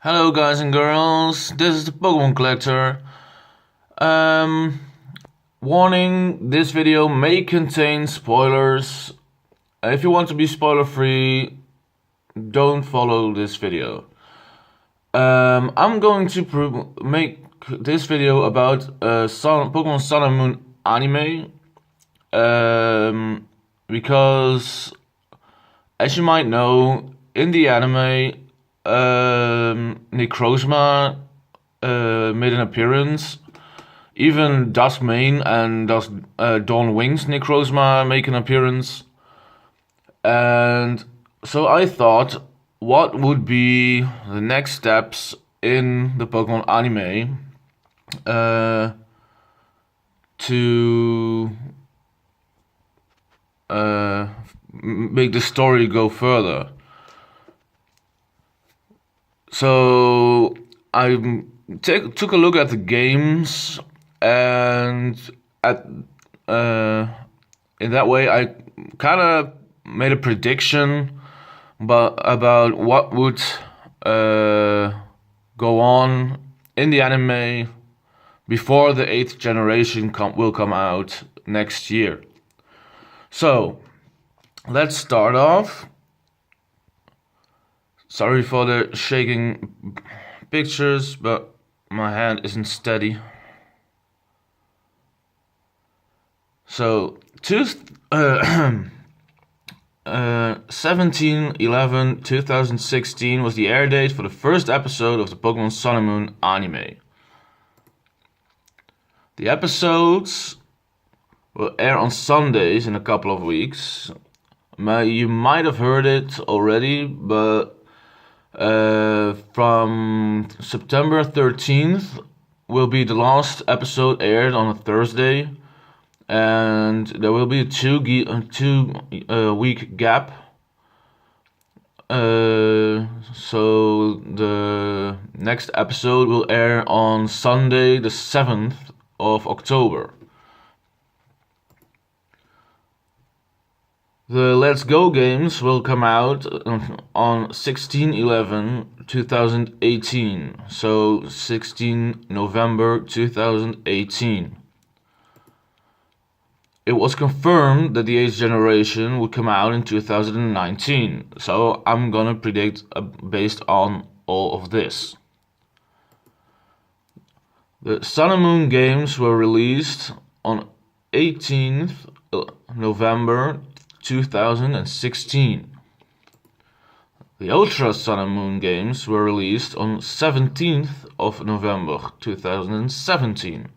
Hello guys and girls, this is the Pokemon Collector. Um, Warning, this video may contain spoilers. If you want to be spoiler free, don't follow this video. I'm going to make this video about Pokemon Sun and Moon anime. Because as you might know, in the anime, Necrozma made an appearance. Even Duskmane and Dawn Wings Necrozma make an appearance. And so I thought, what would be the next steps in the Pokemon anime to make the story go further. So I took a look at the games, and in that way I kind of made a prediction about what would go on in the anime before the 8th generation will come out next year. So let's start off. Sorry for the shaking pictures, but my hand isn't steady. So, 17/11/2016 was the air date for the first episode of the Pokemon Sun and Moon anime. The episodes will air on Sundays in a couple of weeks. You might have heard it already, but from September 13th will be the last episode aired on a Thursday, and there will be a two week gap. So the next episode will air on Sunday the 7th of October. The Let's Go games will come out on 16/11/2018, so 16 November 2018. It was confirmed that the 8th generation would come out in 2019, so I'm gonna predict based on all of this. The Sun and Moon games were released on 18th November 2016. The Ultra Sun and Moon games were released on 17th of November 2017.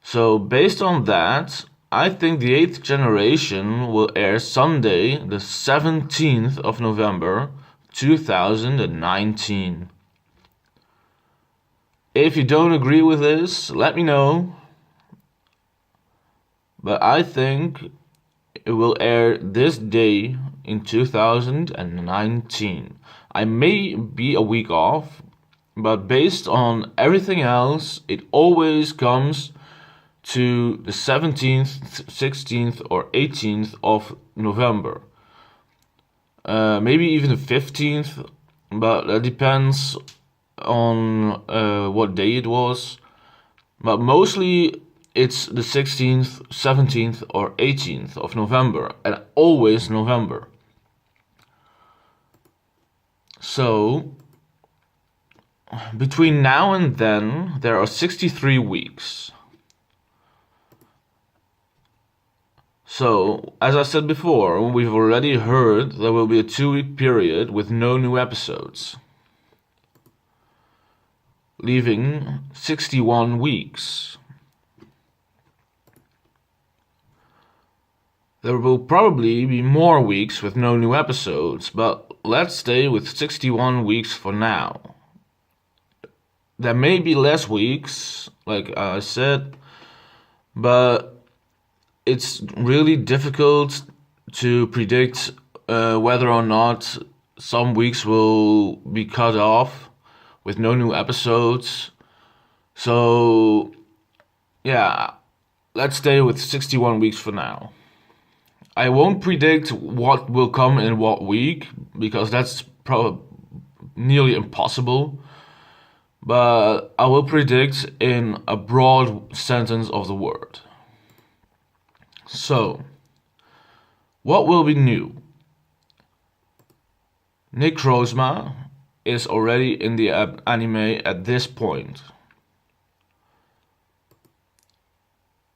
So based on that, I think the 8th generation will air Sunday the 17th of November 2019. If you don't agree with this, let me know. But I think it will air this day in 2019. I may be a week off, but based on everything else, it always comes to the 17th, 16th, or 18th of November. Maybe even the 15th, but that depends on what day it was. But mostly it's the 16th, 17th, or 18th of November, and always November. So, between now and then, there are 63 weeks. So, as I said before, we've already heard there will be a 2-week period with no new episodes, leaving 61 weeks. There will probably be more weeks with no new episodes, but let's stay with 61 weeks for now. There may be less weeks, like I said, but it's really difficult to predict whether or not some weeks will be cut off with no new episodes. So, yeah, let's stay with 61 weeks for now. I won't predict what will come in what week, because that's nearly impossible, but I will predict in a broad sentence of the word. So, what will be new? Necrozma is already in the anime at this point.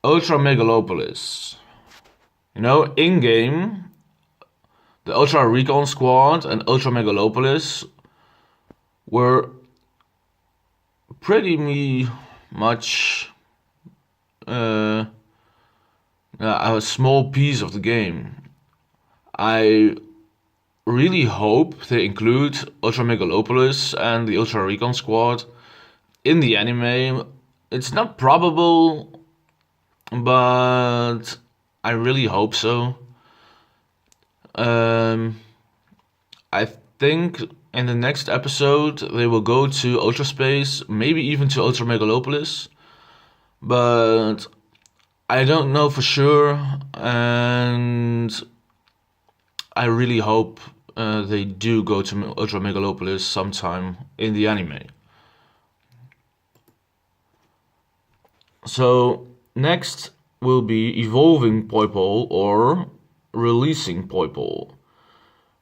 Ultra Megalopolis. In-game, the Ultra Recon Squad and Ultra Megalopolis were pretty much a small piece of the game. I really hope they include Ultra Megalopolis and the Ultra Recon Squad in the anime. It's not probable, but I really hope so. I think in the next episode they will go to Ultra Space, maybe even to Ultra Megalopolis, but I don't know for sure, and I really hope they do go to Ultra Megalopolis sometime in the anime. So next will be evolving Poipole or releasing Poipole.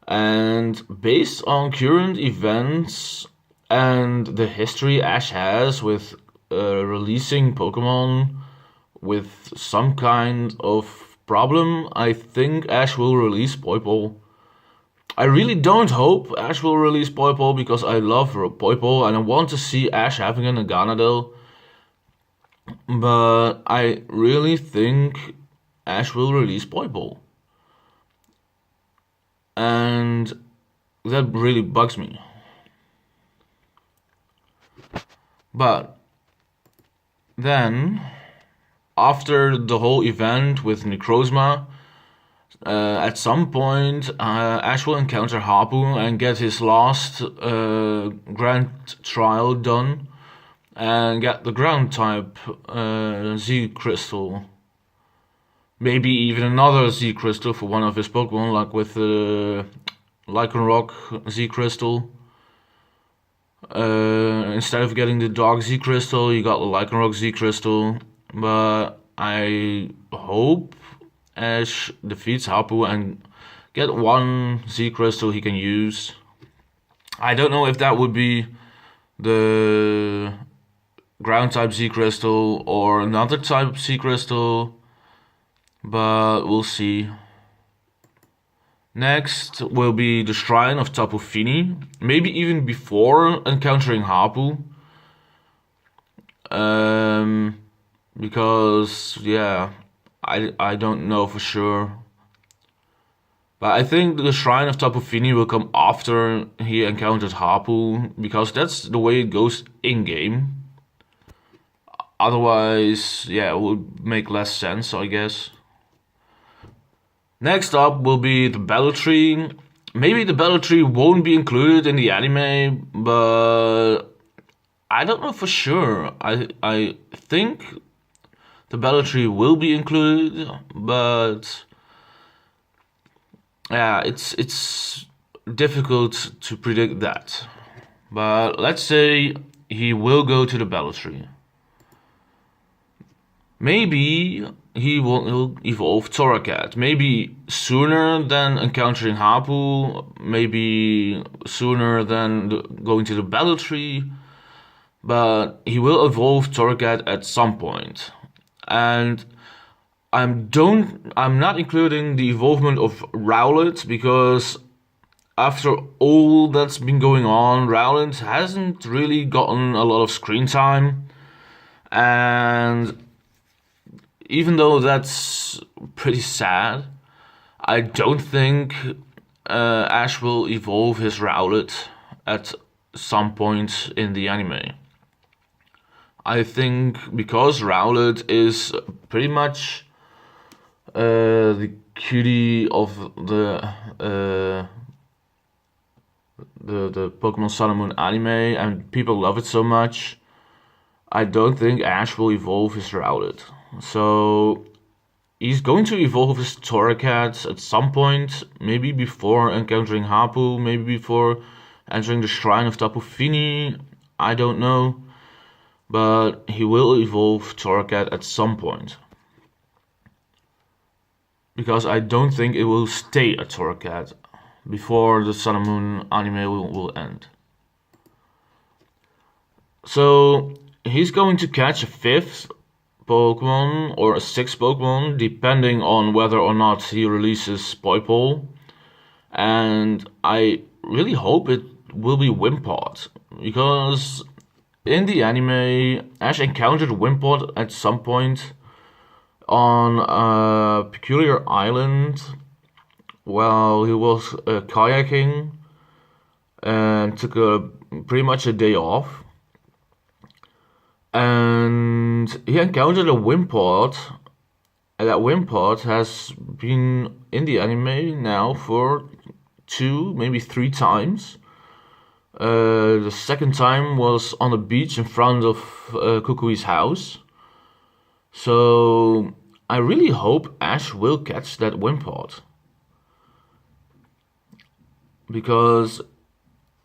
And based on current events and the history Ash has with releasing Pokemon with some kind of problem, I think Ash will release Poipole. I really don't hope Ash will release Poipole because I love Poipole and I want to see Ash having an Aganadel. But I really think Ash will release Poipole. And that really bugs me. But then, after the whole event with Necrozma, at some point, Ash will encounter Hapu and get his last grand trial done and get the ground type Z Crystal. Maybe even another Z Crystal for one of his Pokemon, like with the Lycanroc Z Crystal. Instead of getting the Dog Z Crystal, you got the Lycanroc Z Crystal. But I hope Ash defeats Hapu and get one Z Crystal he can use. I don't know if that would be the ground type Z Crystal or another type Z Crystal, but we'll see. Next will be the Shrine of Tapu Fini, maybe even before encountering Hapu. Because yeah, I don't know for sure. But I think the Shrine of Tapu Fini will come after he encounters Hapu, because that's the way it goes in-game. Otherwise, yeah, it would make less sense, I guess. Next up will be the Battle Tree. Maybe the Battle Tree won't be included in the anime, but I don't know for sure. I think the Battle Tree will be included, but yeah, it's difficult to predict that. But let's say he will go to the Battle Tree. Maybe he will evolve Torracat. Maybe sooner than encountering Hapu. Maybe sooner than going to the Battle Tree. But he will evolve Torracat at some point. And I'm not including the evolvement of Rowlet, because after all that's been going on, Rowlet hasn't really gotten a lot of screen time. And even though that's pretty sad, I don't think Ash will evolve his Rowlet at some point in the anime. I think because Rowlet is pretty much the cutie of the Pokemon Sun and Moon anime, and people love it so much, I don't think Ash will evolve his Rowlet. So he's going to evolve his Torracat at some point, maybe before encountering Hapu, maybe before entering the shrine of Tapu Fini. I don't know, but he will evolve Torracat at some point. Because I don't think it will stay a Torracat before the Sun and Moon anime will end. So he's going to catch a 5th Pokemon or a 6th Pokemon, depending on whether or not he releases Poipole. And I really hope it will be Wimpod, because in the anime, Ash encountered Wimpod at some point on a peculiar island while he was kayaking and took pretty much a day off. And he encountered a Wimpod, and that Wimpod has been in the anime now for 2, maybe 3 times. The second time was on the beach in front of Kukui's house. So I really hope Ash will catch that Wimpod. Because,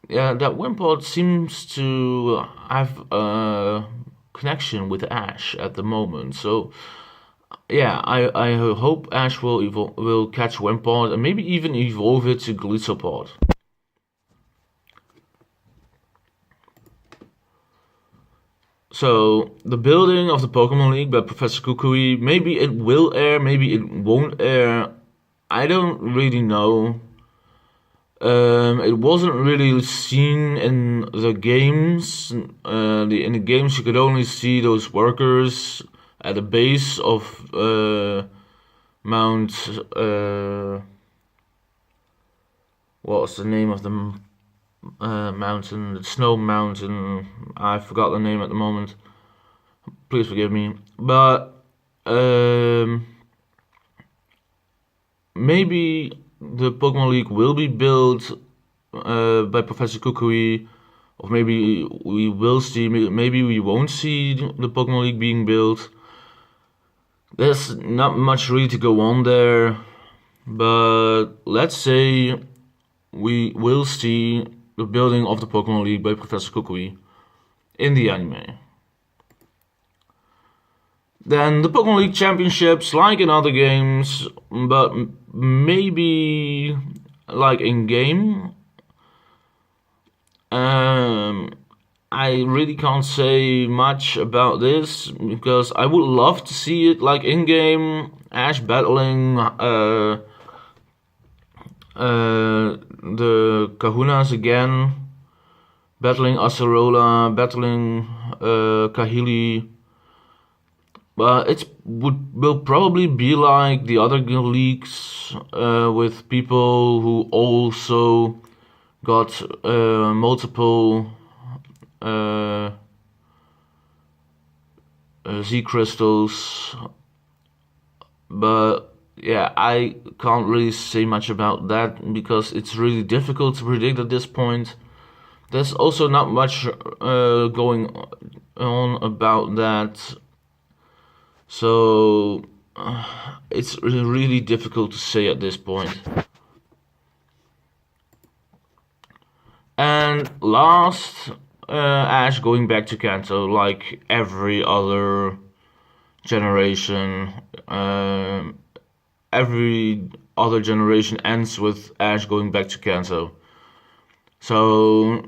yeah, that Wimpod seems to have a connection with Ash at the moment. So, yeah, I hope Ash will catch Wimpod and maybe even evolve it to Glitopod. So, the building of the Pokemon League by Professor Kukui, maybe it will air, maybe it won't air. I don't really know. It wasn't really seen in the games. In the games, you could only see those workers at the base of Mount. What's the name of the mountain? The Snow Mountain. I forgot the name at the moment. Please forgive me. But maybe the Pokemon League will be built by Professor Kukui, or maybe we will see, maybe we won't see the Pokemon League being built. There's not much really to go on there, but let's say we will see the building of the Pokemon League by Professor Kukui in the anime. Then the Pokemon League Championships, like in other games, but maybe like in game. I really can't say much about this because I would love to see it like in game. Ash battling the Kahunas again, battling Acerola, battling Kahili. But it will probably be like the other leagues with people who also got multiple Z crystals. But yeah, I can't really say much about that because it's really difficult to predict at this point. There's also not much going on about that. So it's really difficult to say at this point. And last, Ash going back to Kanto like every other generation. Every other generation ends with Ash going back to Kanto. So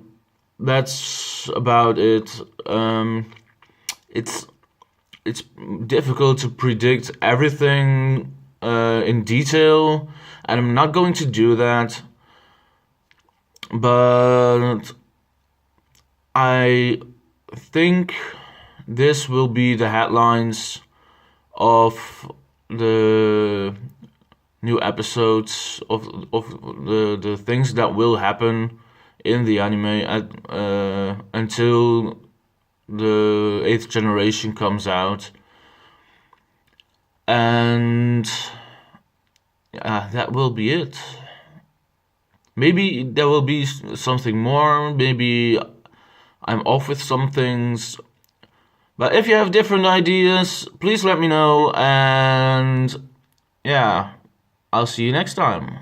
that's about it. It's difficult to predict everything in detail, and I'm not going to do that. But I think this will be the headlines of the new episodes of the things that will happen in the anime until the 8th generation comes out. And that will be it. Maybe there will be something more, maybe I'm off with some things. But if you have different ideas, please let me know, and yeah, I'll see you next time.